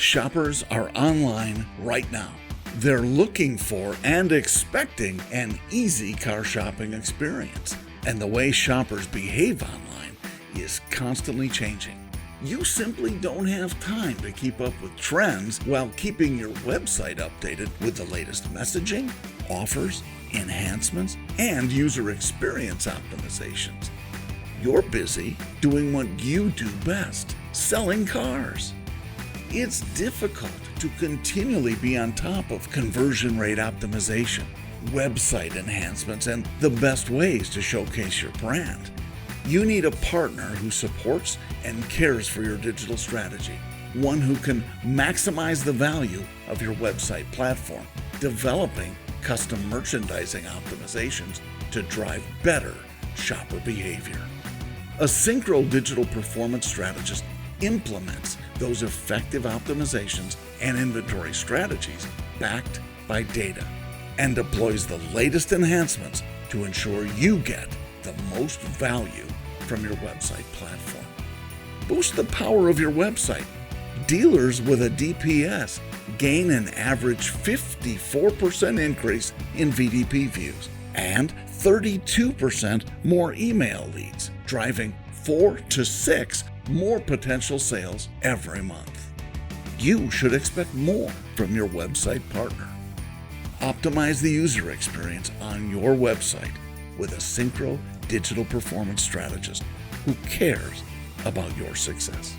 Shoppers are online right now. They're looking for and expecting an easy car shopping experience. And the way shoppers behave online is constantly changing. You simply don't have time to keep up with trends while keeping your website updated with the latest messaging, offers, enhancements, and user experience optimizations. You're busy doing what you do best, selling cars. It's difficult to continually be on top of conversion rate optimization, website enhancements, and the best ways to showcase your brand. You need a partner who supports and cares for your digital strategy, one who can maximize the value of your website platform, developing custom merchandising optimizations to drive better shopper behavior. A Sincro digital performance strategist implements those effective optimizations and inventory strategies backed by data and deploys the latest enhancements to ensure you get the most value from your website platform. Boost the power of your website. Dealers with a DPS gain an average 54% increase in VDP views and 32% more email leads, driving 4 to 6 more potential sales every month. You should expect more from your website partner. Optimize the user experience on your website with a Sincro digital performance strategist who cares about your success.